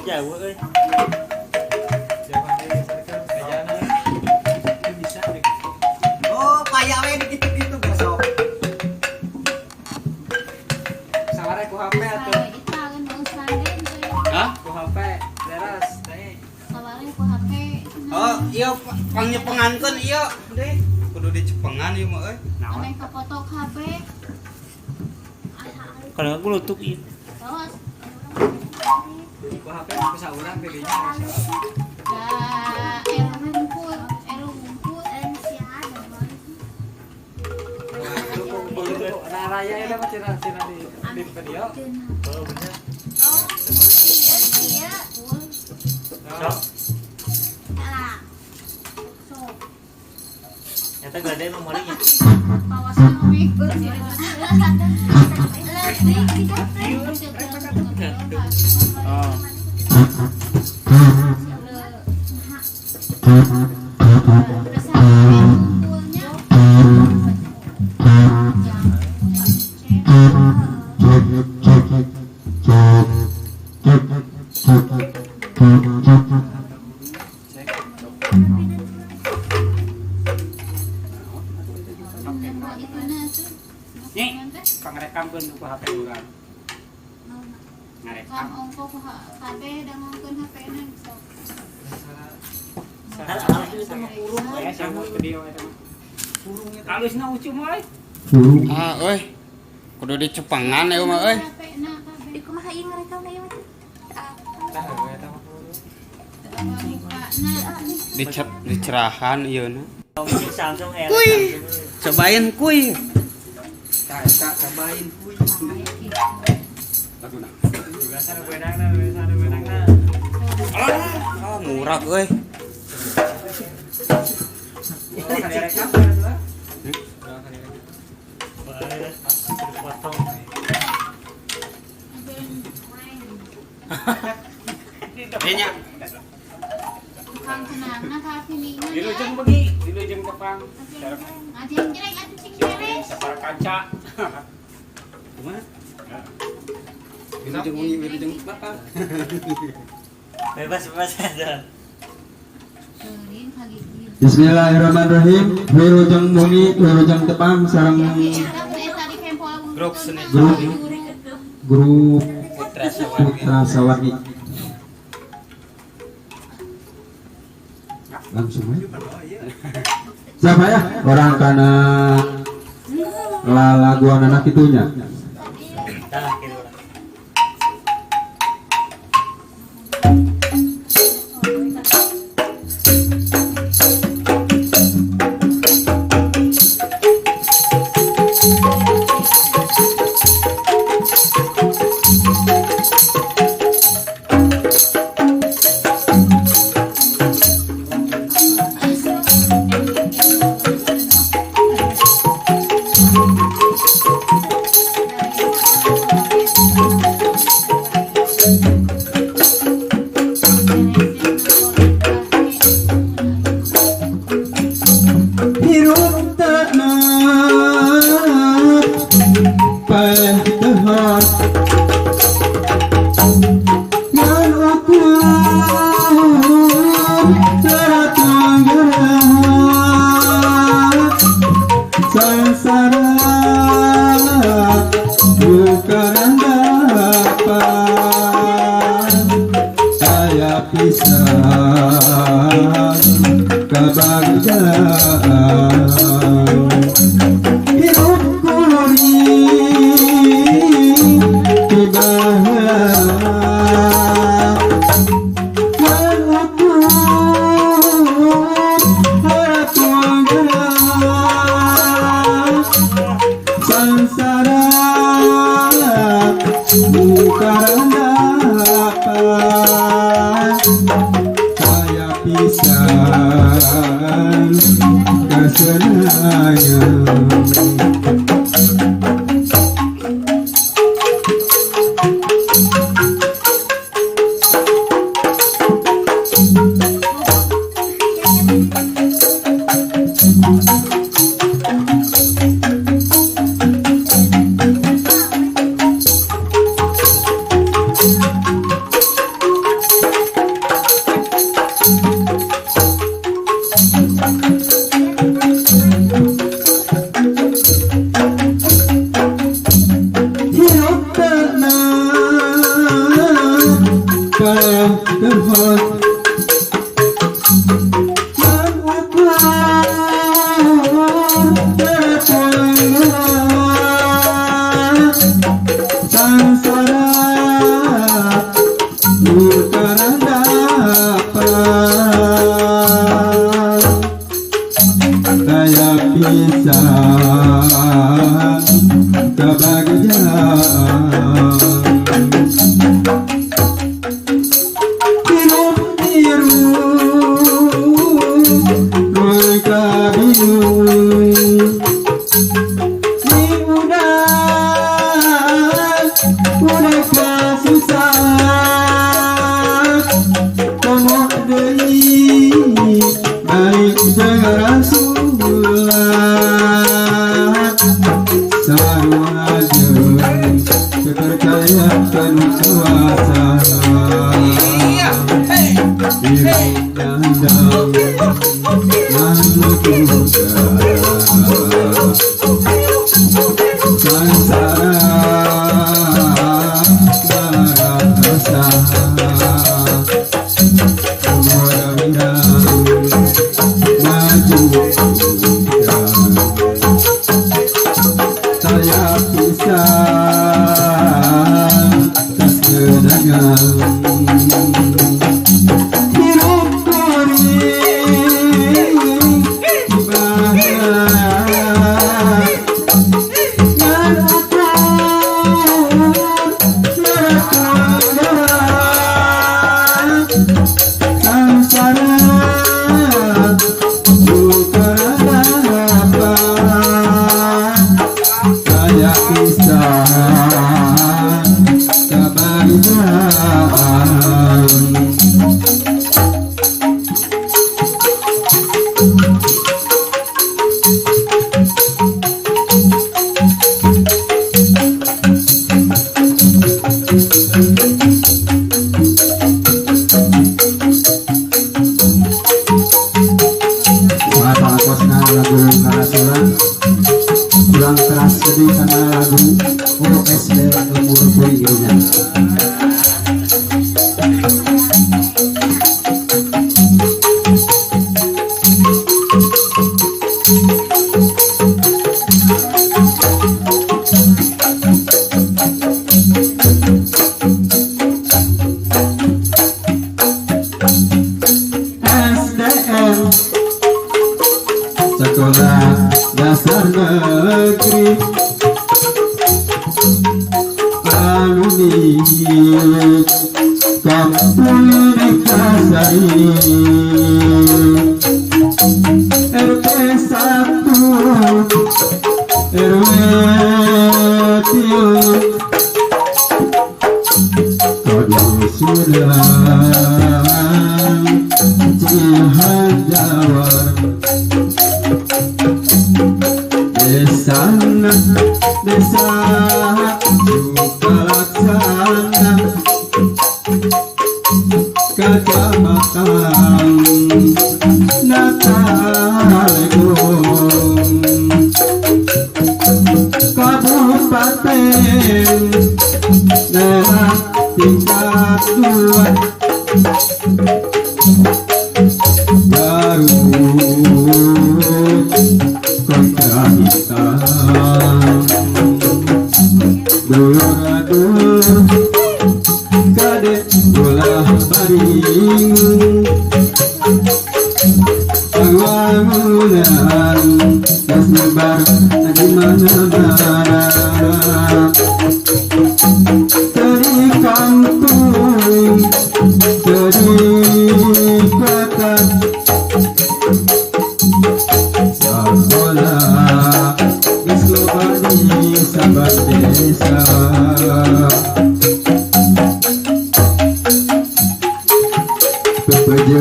Jauh euy. Oh, payah we dikit-dikit besok. Saware ku HP atuh. Hah? Ku HP teras teh. Oh, iya pangyepengankeun iya deh. Kudu dicepengan ieu mah euy. Naon? Kalau aku lutuk ieu. Ku HP ku saurang ke dinya. Nah raya itu mah cina di video. Oh, bener. Sok. Eta gede mah malingnya. Oh. Nih, pangrekamkeun ku HP urang. Ngarekam. Ya sama video eta mah. Halusna ucu moy. Ah, euy. Kudu dicepengan ieu mah euy. Dicerahan ieu na. Samsung R. Kuy. Cobain kuy. Cobain kuy. Laguna. Biasa benangna. Ah, murah euy. Potong. Nya. Dilujeng begi, dilujeng tepang. Separ kaca. Kumaha? Wilujeng bapak. Bebas aja. Bismillahirrahmanirrahim. Wilujeng muni, wilujeng tepang sareng Grup seni. grup Putra Sawargi. Putra Sawargi. Langsung aja. Siapa ya? Orang kana laguan anak itunya. Tah kira. Thank you. Saya bisa kurang keras sedih karena lagu untuk SD umur kuliahnya. SDN Sekolah Dasar Negeri Alumni Kampung Nikasari RT 1 RW 3 Kodong Sudan Cihadawar Desa Sukalaksana Kecamatan Natalegong Kabupaten Daerah tingkat 2 Garut Kota Hitam Dulur Kadek Bolah Baring Bangunan yang sebar di mana-mana dari kampung dari kota sekolah di seluruh sahabat desa bebeje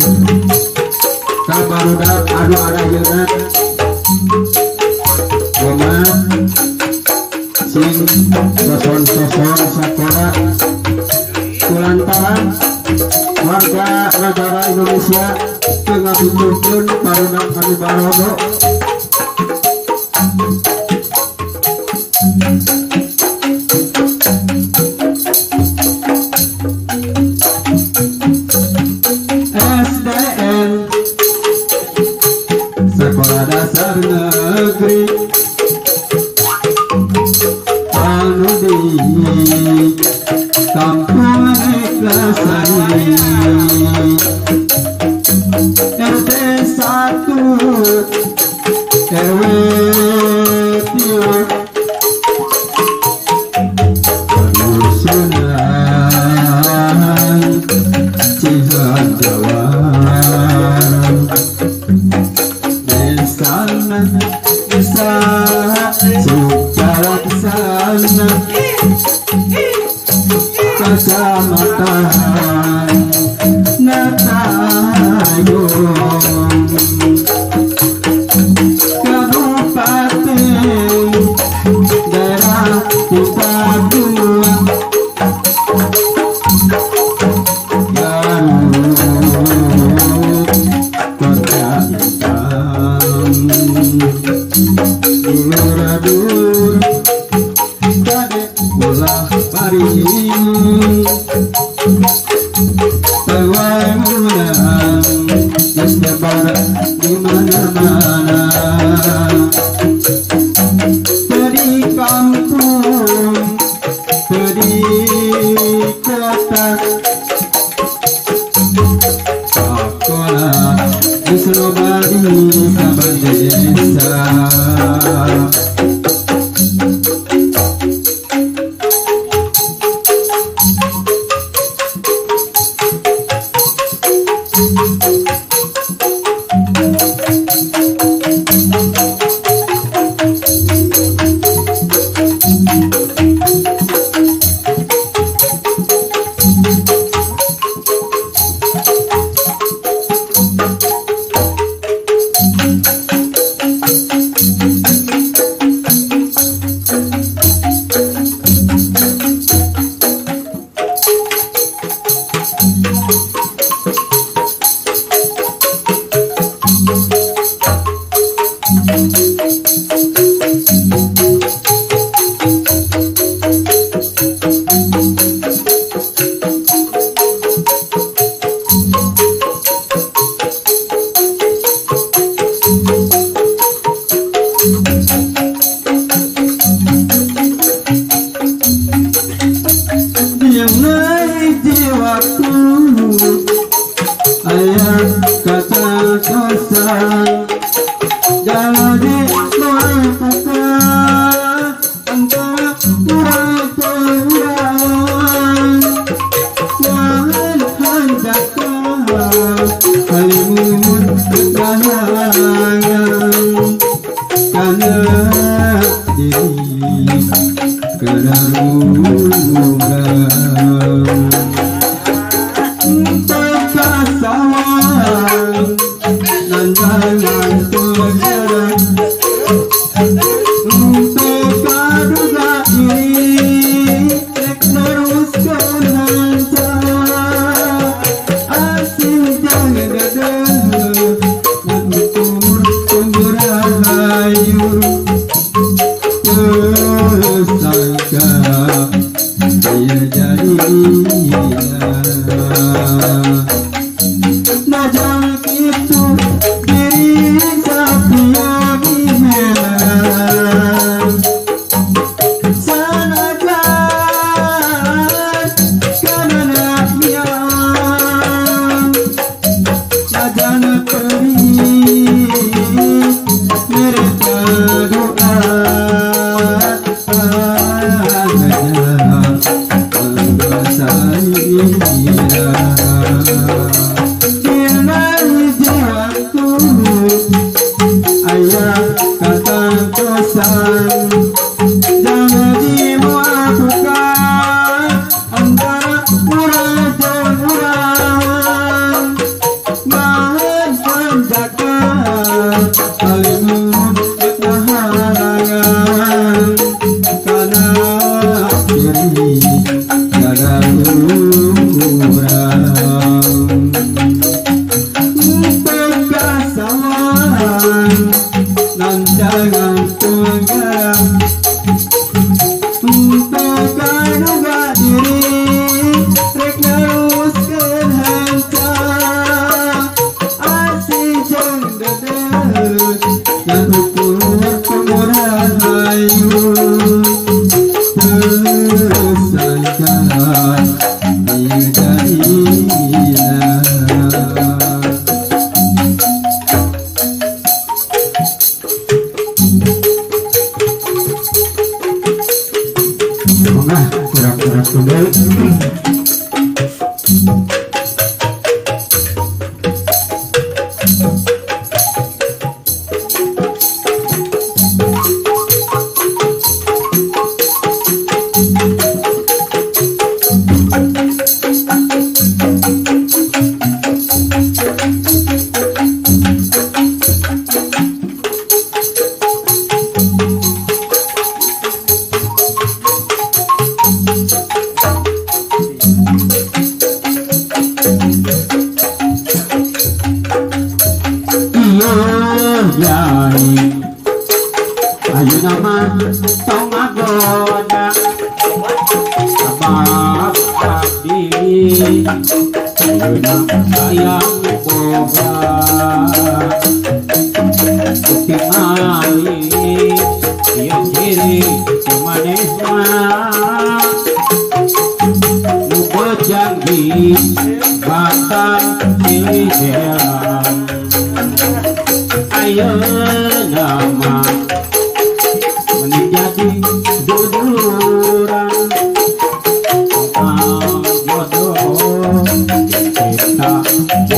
kabar udah adu ada jerat komat sing soson sekolah kulantaran warga negara Indonesia tengah butuhkan barudak kami barodo SDN Sekolah Dasar Negeri Alumni Kampung Nikasari RT 1 RW 3 Pedusunan Cihadawar Desa Sukalaksana Kecamatan Natalegong Kabupaten Daerah tingkat 2 Garut Wisnobadi kabandesa.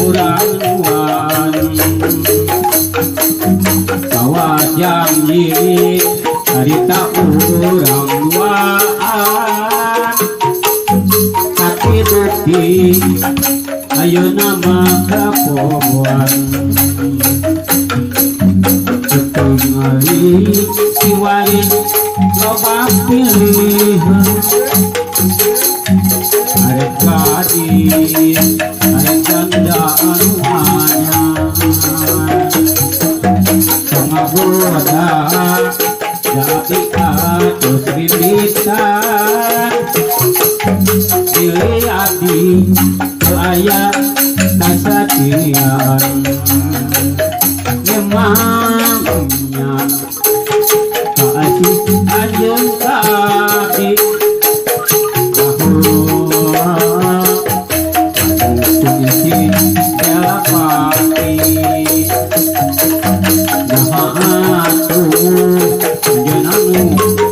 urang luan bahwa janji harita urang luan tapi bukti ayo nama kapoan ketungali siwain loba pilihan arek gadis arek janda anyar sama boda jadi atus rindisan pilih adi ayah kasatian memangnya kasih anjing kaki bahwa isi pati nah atuh jenangmu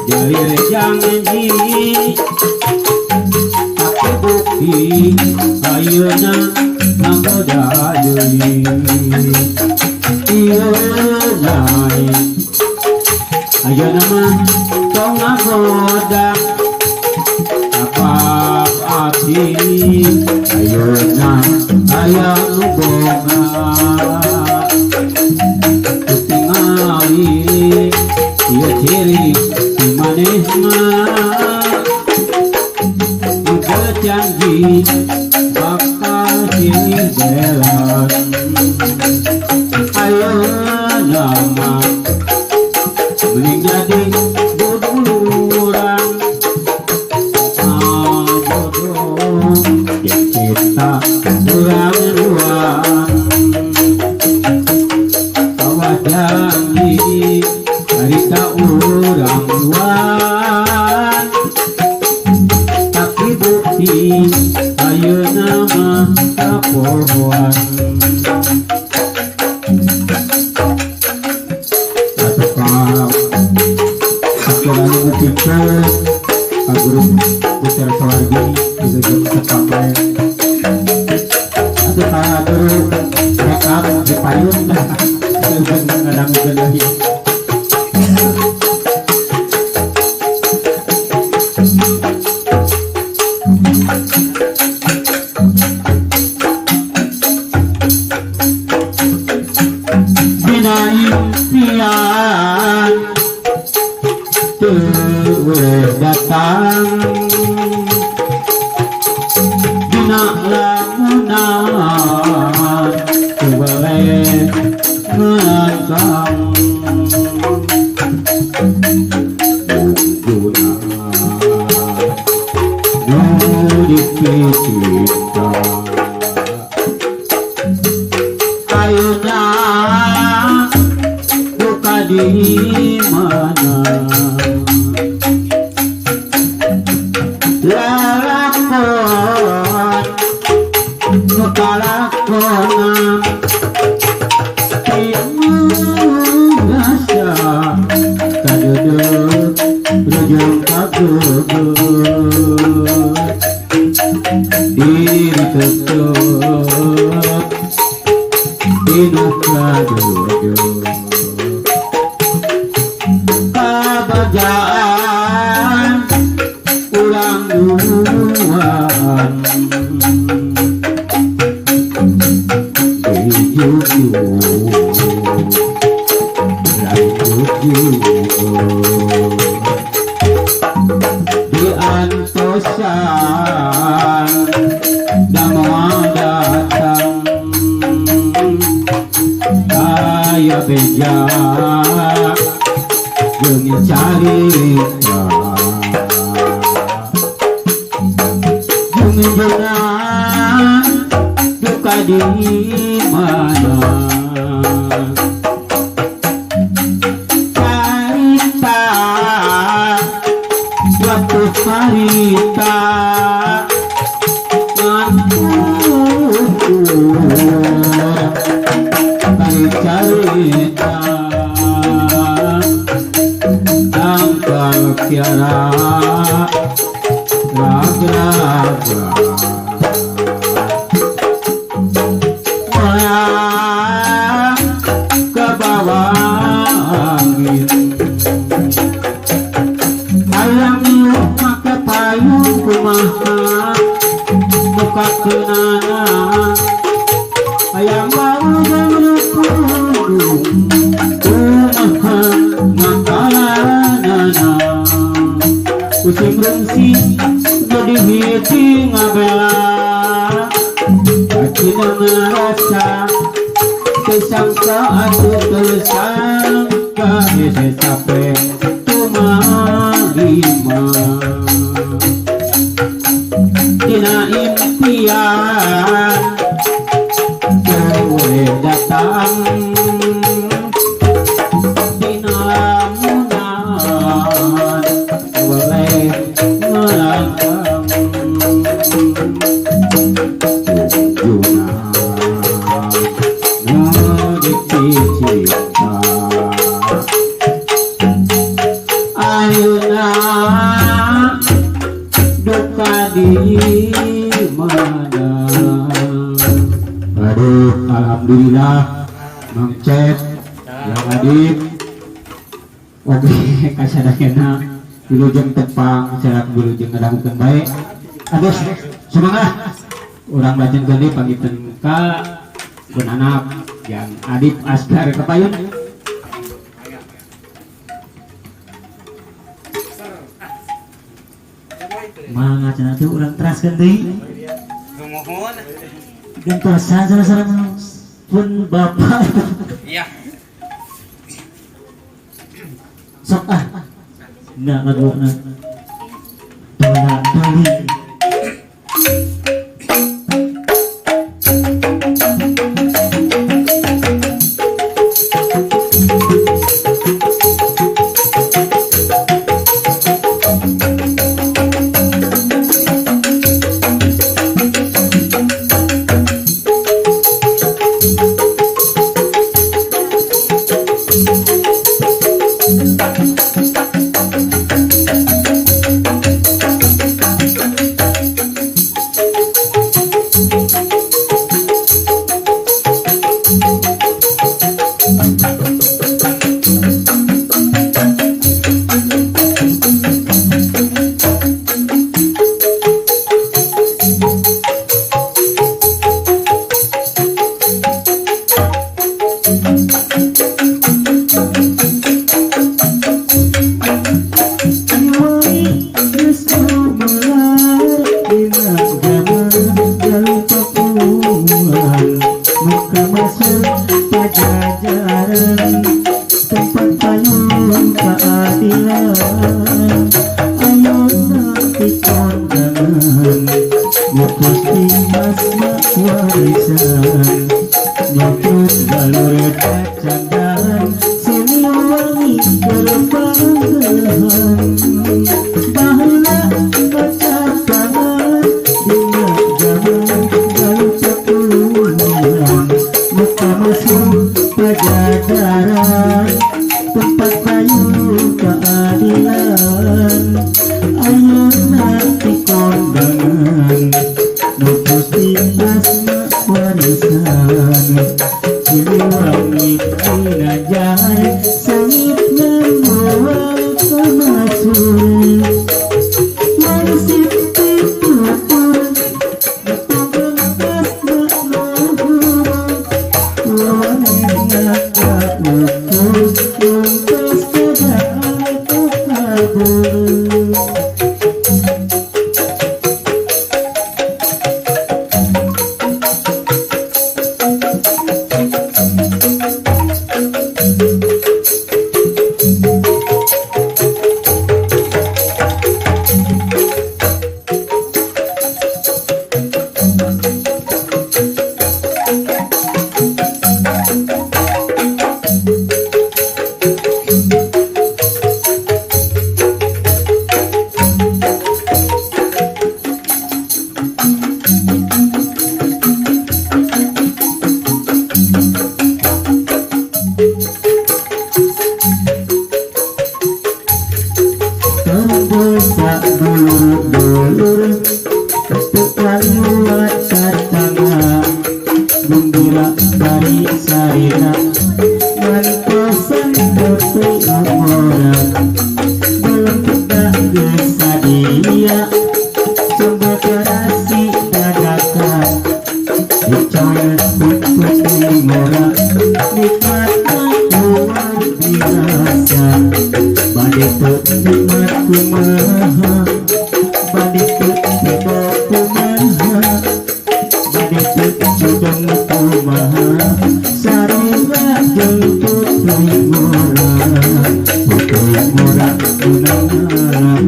jadi janji tapi bukti ayeuna namoda deui ieu naik ayeuna mah tong namoda apa abdi ayeuna aya nu boga kutingali ieu ciri si manis mah janji bakal silih belan ayo nama mending jadi duduluran bodoh yang kita urang luang bahwa janji harita urang luang ayo nama kapoan atau kalau sekolah berpikir aguru putar keluarga juga terpakai atau kalau rekap di payung kadang lagi impian datang dina lamunan boleh mengang guna dipicita ayeuna di mana lakon nukalakona tiasa kaduduk rujung kagugut diri tutup hidup kaduduk kerjaan ulang duluan di antosan damai datang ayo beja jeung carita jeung duka di mana carita suatu carita carita tiara raga mau berkunjung makalanana kucing rungsing jadi hiji ngabela Cina ngerasa kesangka atuh tersangka hese capek tumarima Dina impian kowe datang dina lamunan boleh ngelangkang Juna cinta ayeuna duka di mana aduh alhamdulillah Mang Cep yang adik oke kasadayana wilujeng tepang serak wilujeng ngadangkeun bae aduh semangat urang bajenkeun deui pangiten ka pun anak yang Adip Askar Kepayun mangga cenah teh urang teraskeun deui Nuhun. gentosan sareng-sareng pun bapak Iya. sok enggak ngaduana doa deui Bicara ngora nikmat luar biasa bade teu nikmat kumaha bade teu tiba kumaha bade teu judeng kumaha sarua jeung putri ngora unang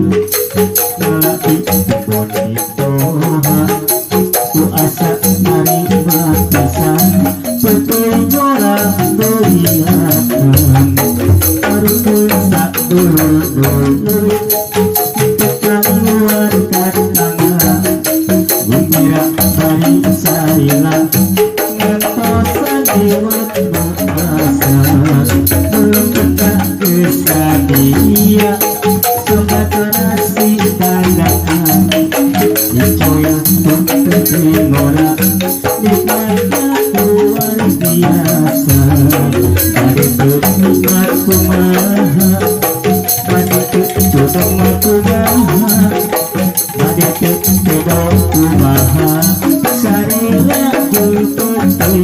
lagi bonitoha ku asa mari batasan putri ngora beriatan arukeun sak dulur-dulur tukang luar katanga gembira bari sarila ngantosan lewat bahasa belum tegak kesadia sobat nasi dandaan dicoya putri ngora nikmatnya luar biasa bade teu nikmat kumaha bade teu jodoh kumaha bade teu jodoh kumaha sarila jeung putri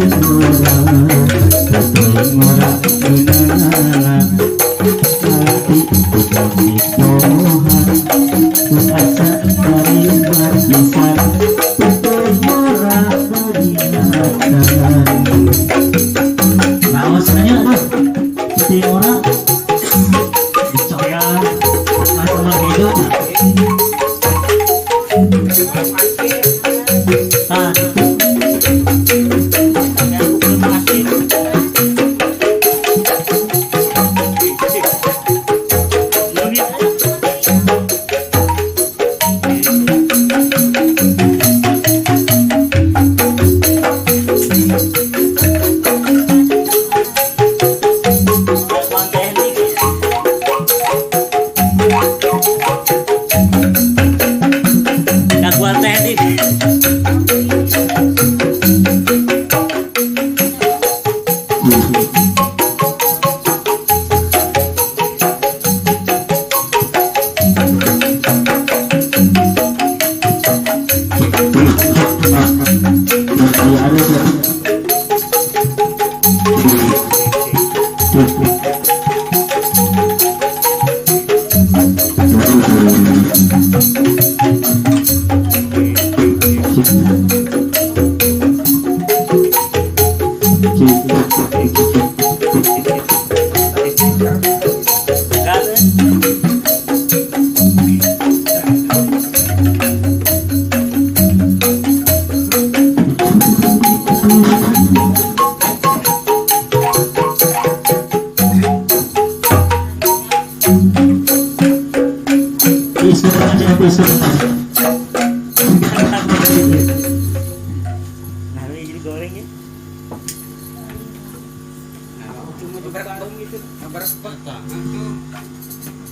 ngora unang hati putri ngora ku asa dari barisan putri ngora beriatan naon senanya tuh putri ngora dicoya sama hidup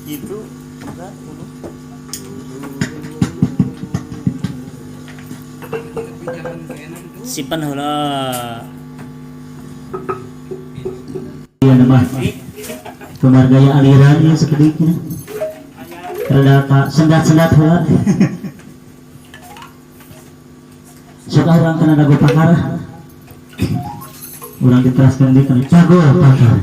Itu simpan heula. Iya nama pemargaya aliran ya sekediknya rada pak sendat-sendat heula sok urang kana dago pakar urang diteraskeun di kana dago pakar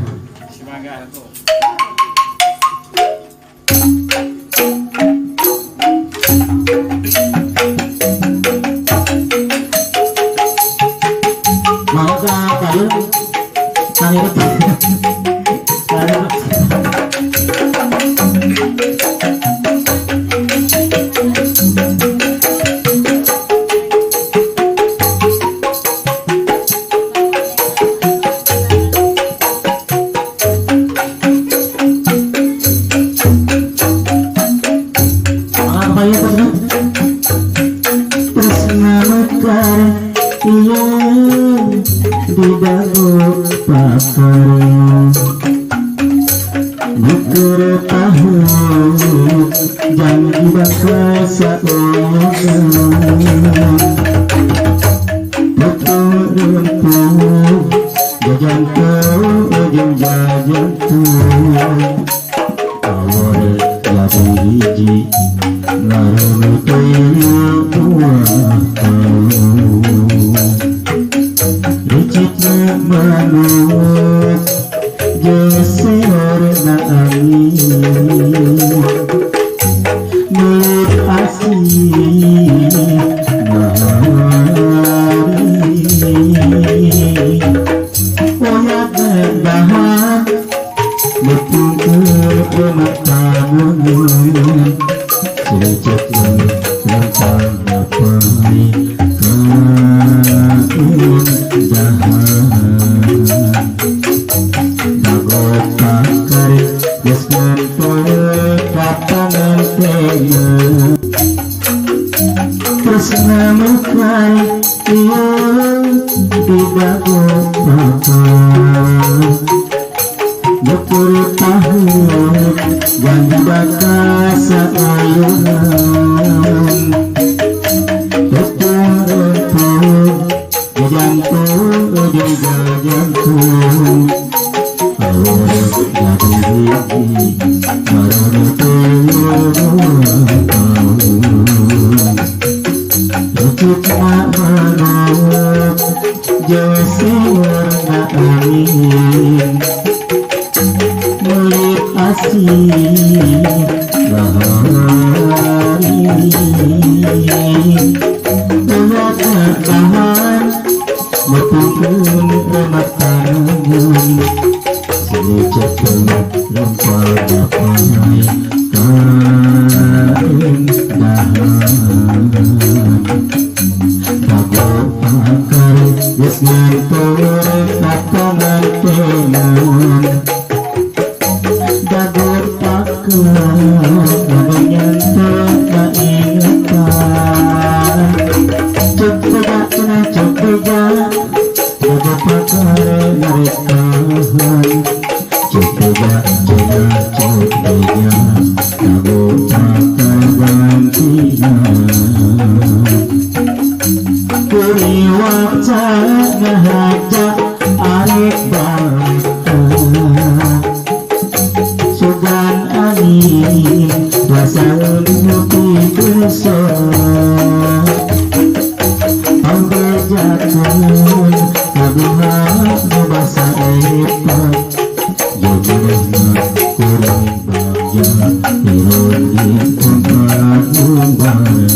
mau ka payun kanirut Richard manuk geser na angin mulut asih mahari oyak bahan betul umat kamu secek lempang apai kain dahan dagot pakari yes nempel katangan tena tresna mukai iyo di dagot pakari betul tahun janji bakasa ayunan betul jantung jantung awal jadi marana Rujuk manuk geser na angin mulut asih bahari umat bahan betul umat tangan secek lempar apai kain dahan dagot pakari geus ngantor katangan tenan dagot pakar nyantor kaingetan cek beda cenah cek beda dagot pakar narekahan cek beda cenah cek beda dagot pakar gantian kuri wajah ngahajak arek baraka sugan angin rasaun nyuti kurso ambil jatun kabuhan ngebasa epat jogorna kurang bagja pilon di tempat lumbaran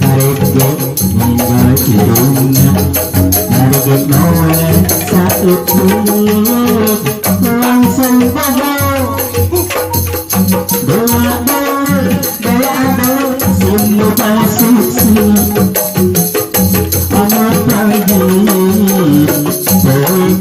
karege ninggal hidungnya karege noleh satu menit langsung bobo doa semua pasisi amat pagi boy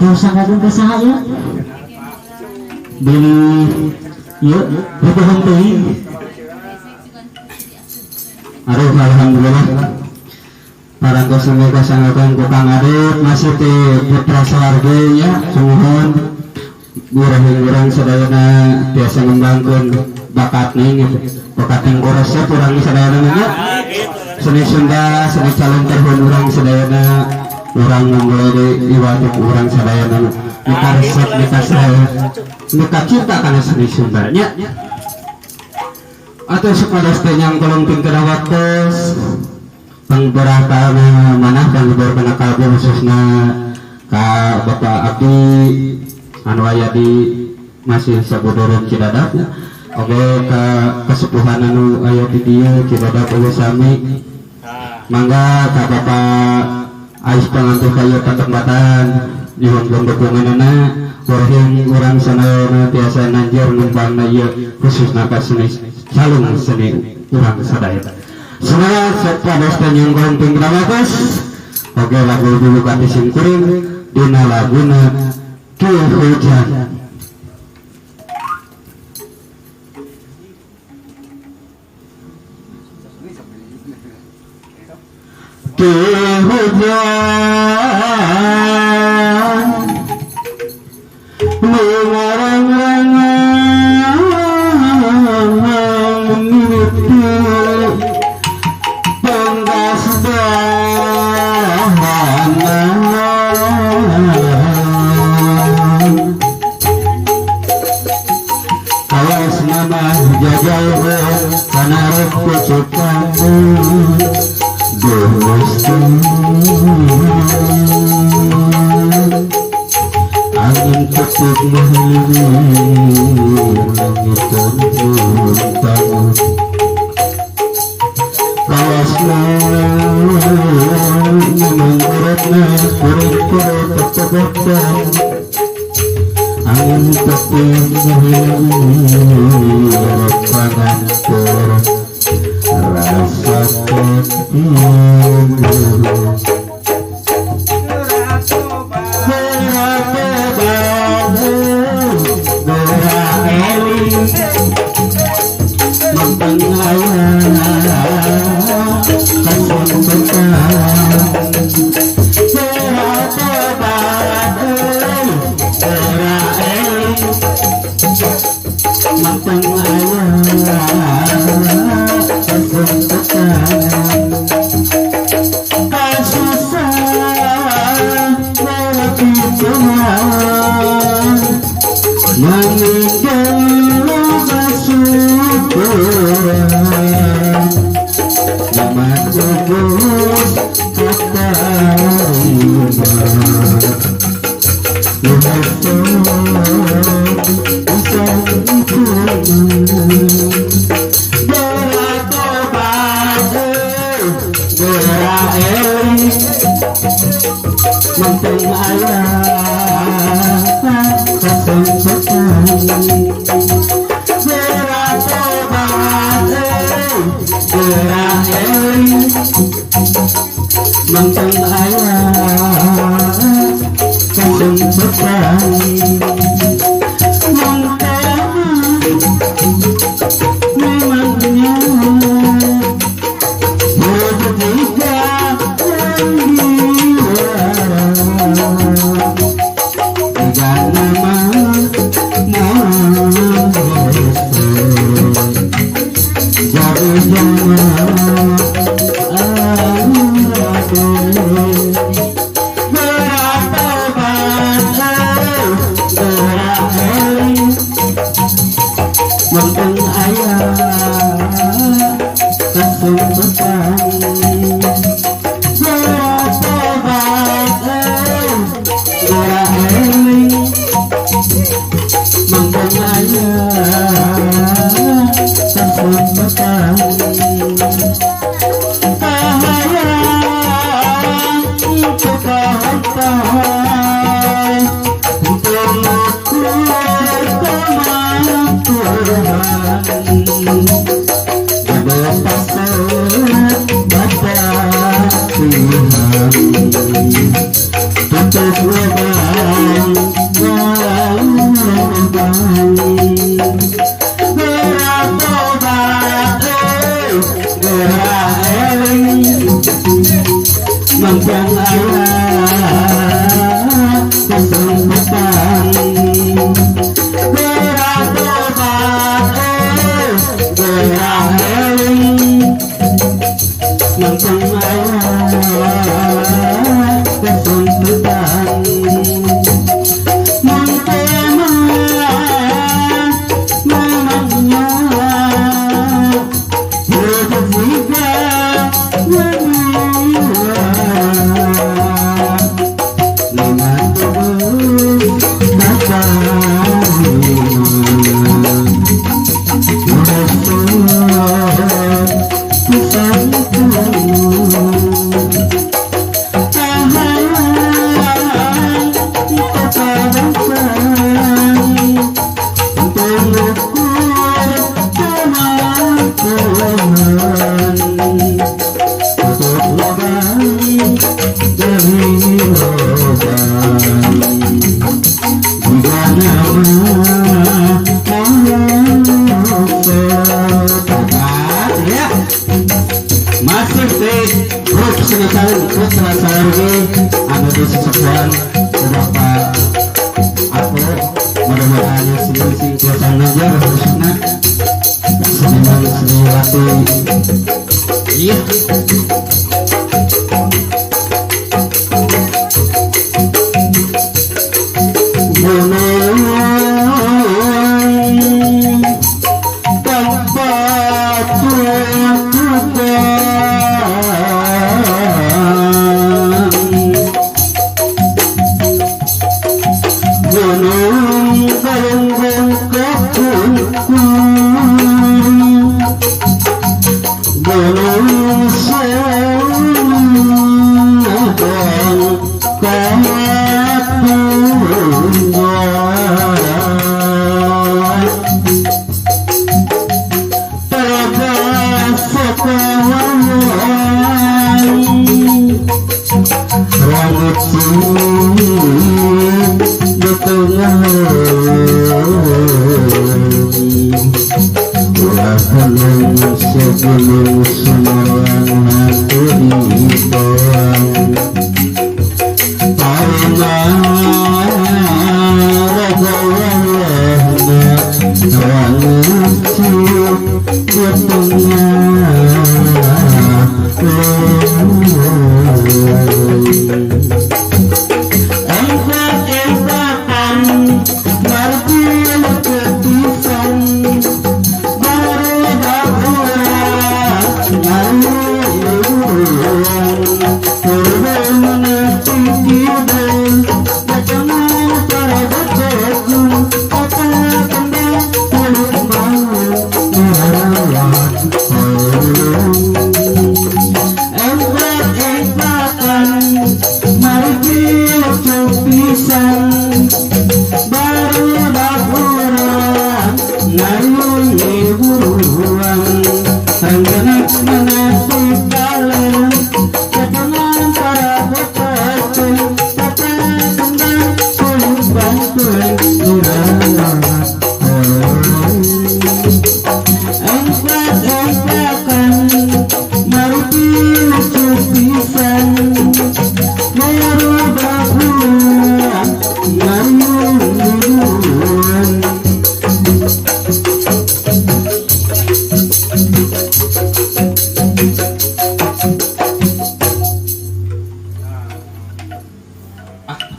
kamu sangat saya beli yuk berbohong tuh aduh alhamdulillah para kosume kasangakan kutang adik masih di putra sawarganya suhun burang-burang sedayana biasa ngembangkan bakat nih gitu bakat yang korosnya kurang sedayana nya seni Sunda seni calon terhun orang sedayana orang mulai iwadik orang sadayana mika resep mika saya mika cinta karena seni Sundanya atau sepada senyang kolong pintu waktu pengberapa mana dan beberapa kalbu khususnya ka Bapak Abdi anu aya di masih Sabudurun Cidadak oke ke kesepuhan anu aya di dieu Cidadak ulah sami mangga ka Bapak Ais pengantin kayu ketempatan nyuhun dukunganana warhing urang sanayana tiasa nanjir numpangna ieu khususna ka seni calung seni urang sadaya semoga sepados tanyang kolong pingrawakas oke lagu dulu kati singkuring dina laguna Ki Hujan Ki hujan mengarang-arang mimpi penggas dahanan kawas nama jajal karena pucuk kamu angin petik mengilir langit terbentang kawasna menggerakna kurit-kurit tertebak angin petik mengilir pangantur rasa ketemu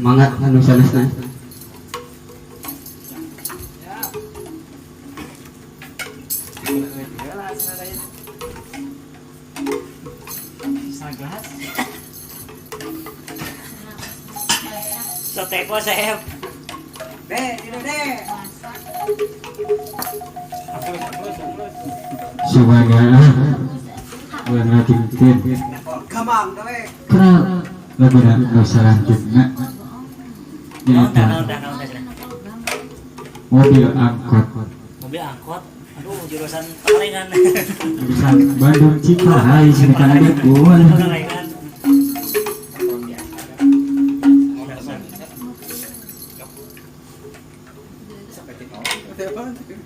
Semangat anu sanesna. Sagas. Sotepo saya. Semuanya warna tintin. Gamang dewe. Kera lagu na selanjutnya yaitu mobil angkot. Mobil angkot. Aduh, jurusan Pangalengan. Jurusan Bandung Ciparai sini kan ada kuan. Pangalengan. Terima kasih.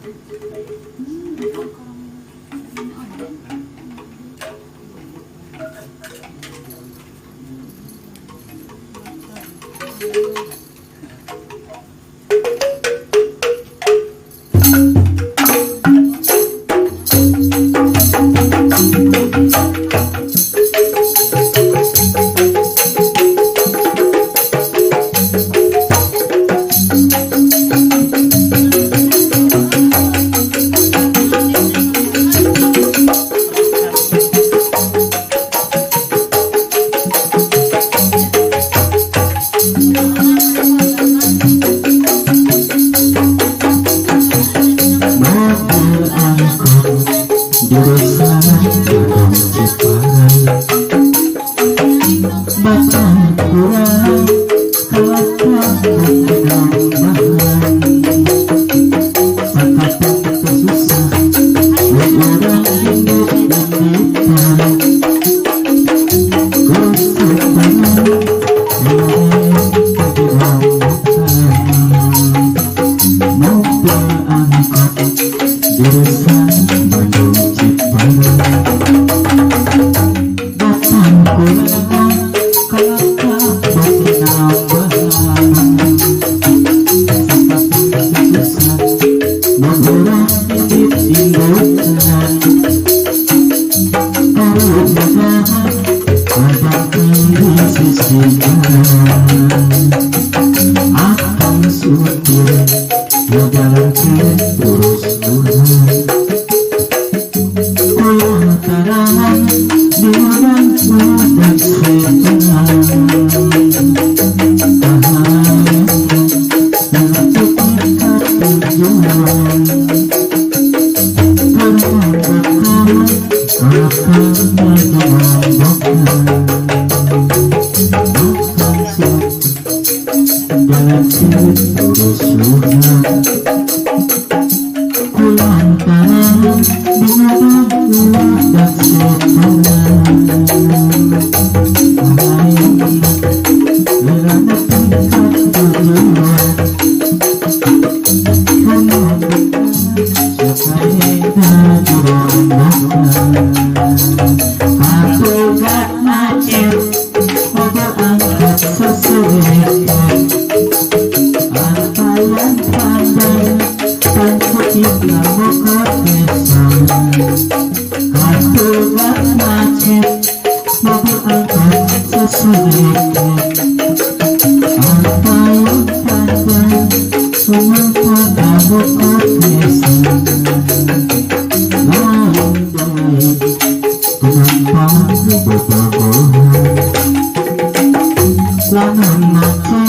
lamun maca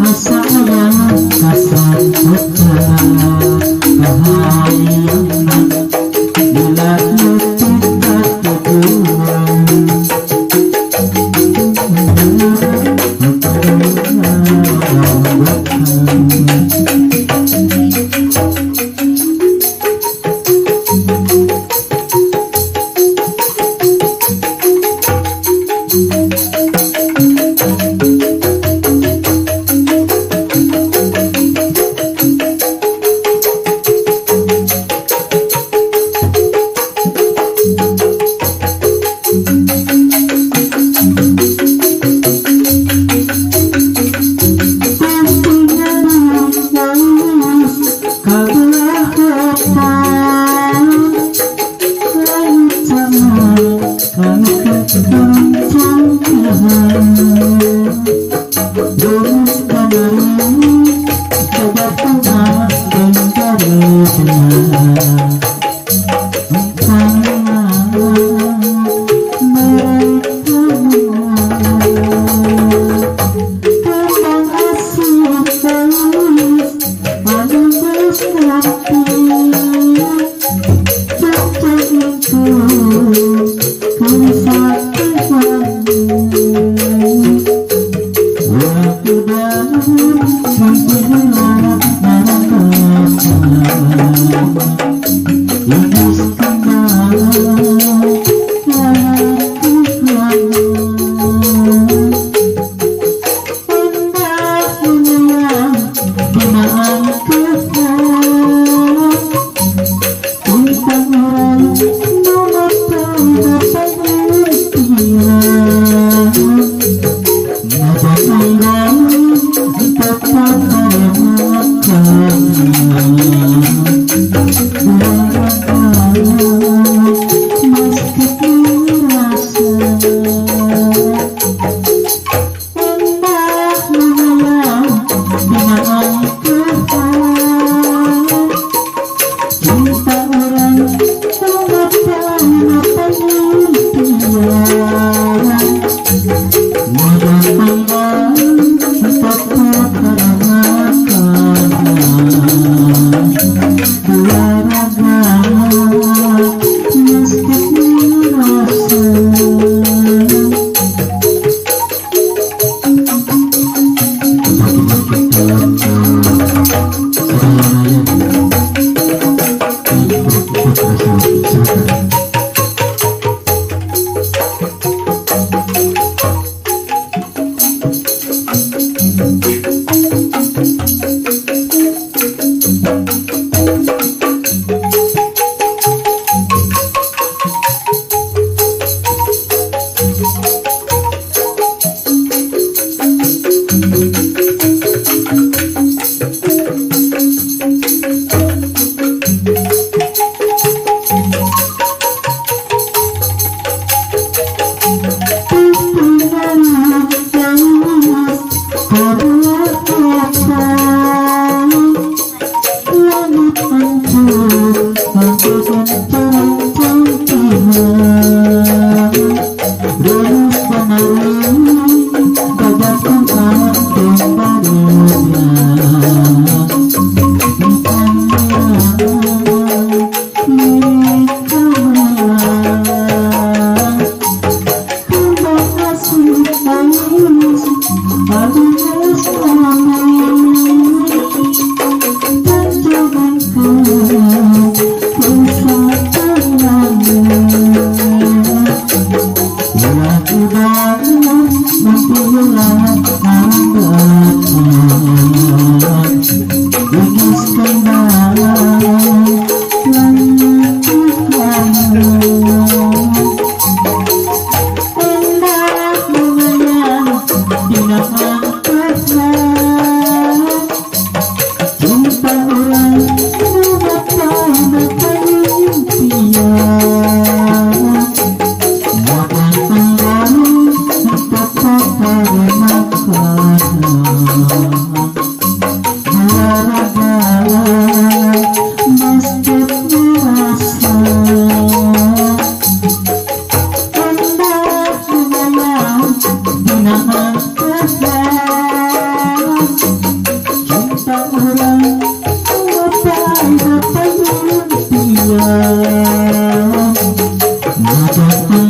asa aya kasar kahayana bila nutup katujuan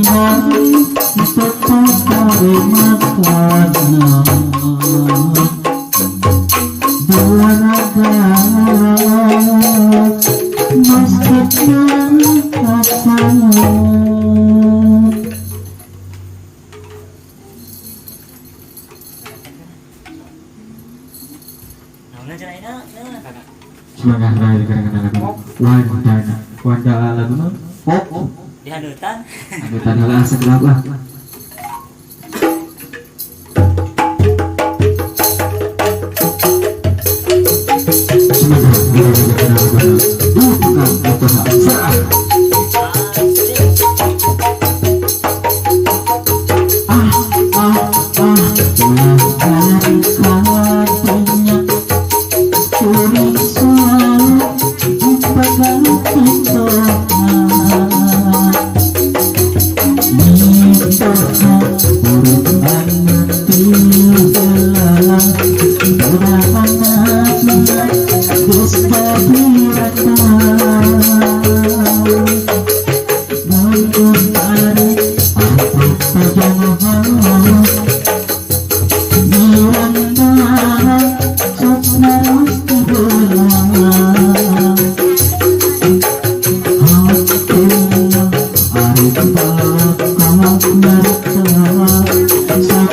Naon cenah ina? Semangat raya kadang-kadang wanda lagu mah pop Di haneutan. ada tanda lah segelap lah semangat raya kadang-kadang bukan usaha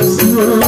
serah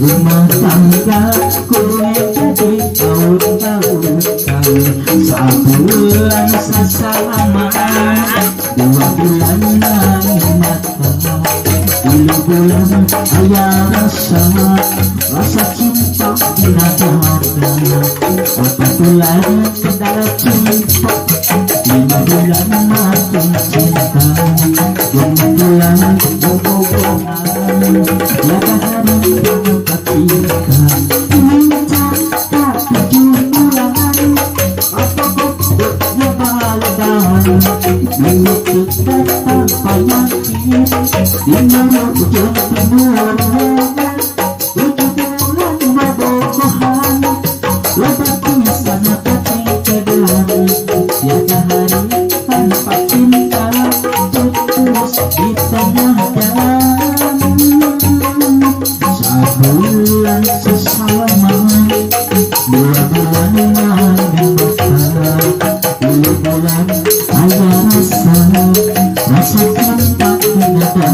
rumah tangga kulit jadi tahun-tahun sebulan sesalaman 2 bulan nang mata 3 bulan ayah rasa cinta binatang 4 bulan segala cinta 5 bulan makin cinta 5 bulan bohongan ya hari ketika cinta tak 7 bulan apa kodenya baladan menutup datang payahnya di mana ujung timur 7 bulan bohongan lebat sana kacing kebelan tiada hari tanpa cinta putus di tengah jalan sebulan sesalaman 2 bulan yang besar 10 bulan ada rasa cinta tidak ada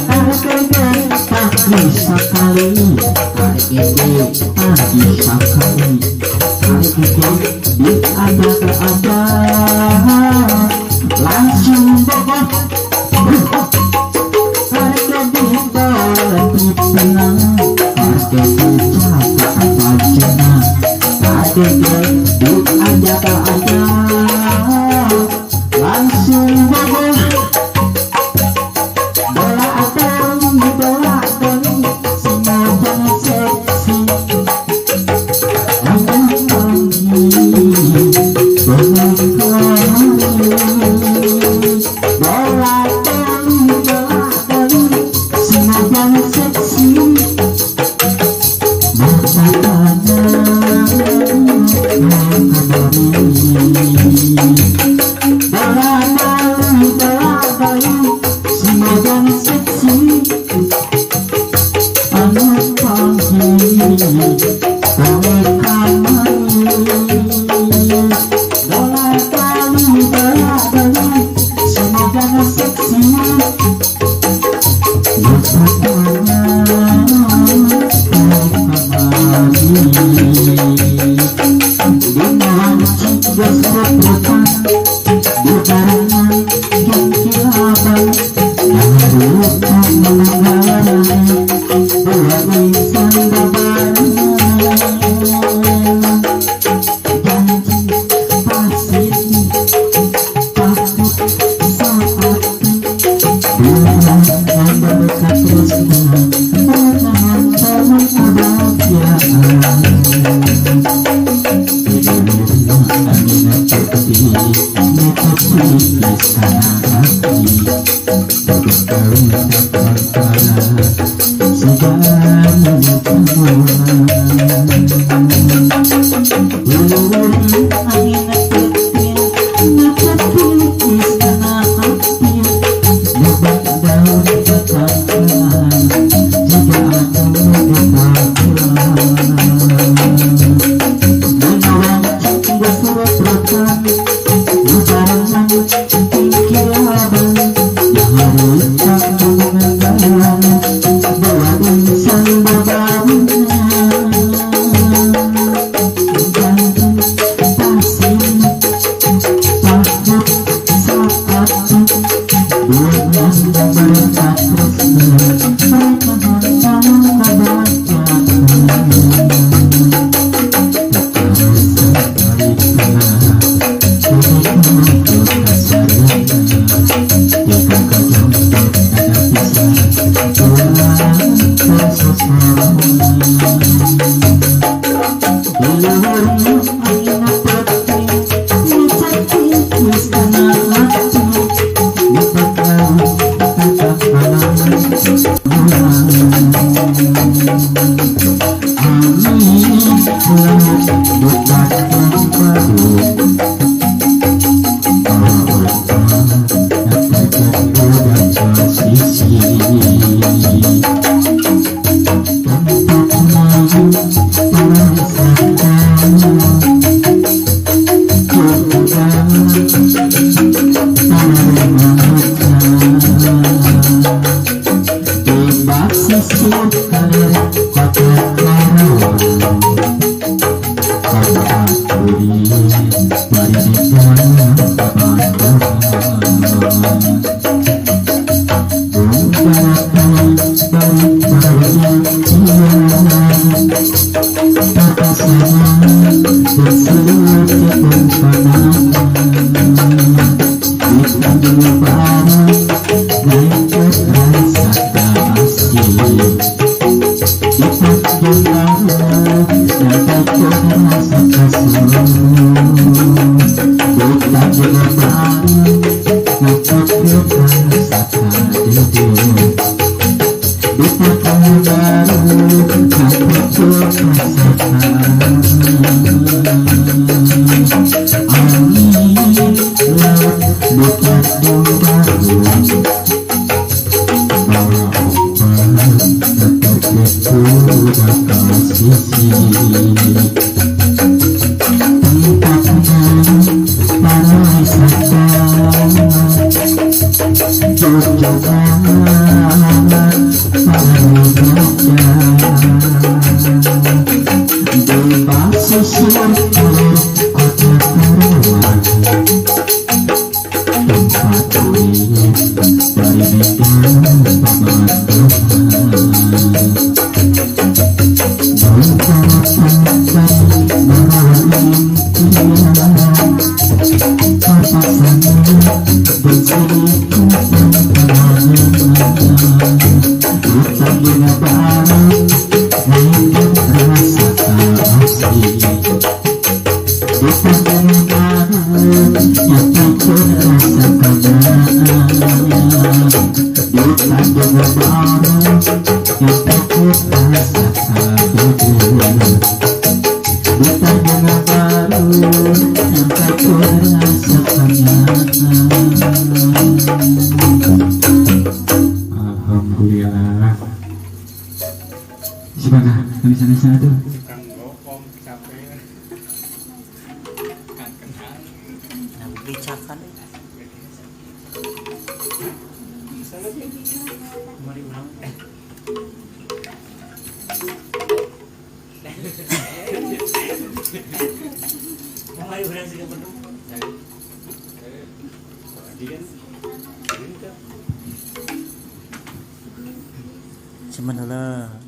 harganya tak bisa kali hari ini tak bisa kali hari itu ada Thank you. bareng untuk kita sakadudu bukan bunga baru yang tak kurasakannya. Alhamdulillah. Gimana? Di sana tuh? Kang Gopong capek. Kan kenal. Bicakan. Mari ulang. Mari ulang sih penuh. Cuman lah.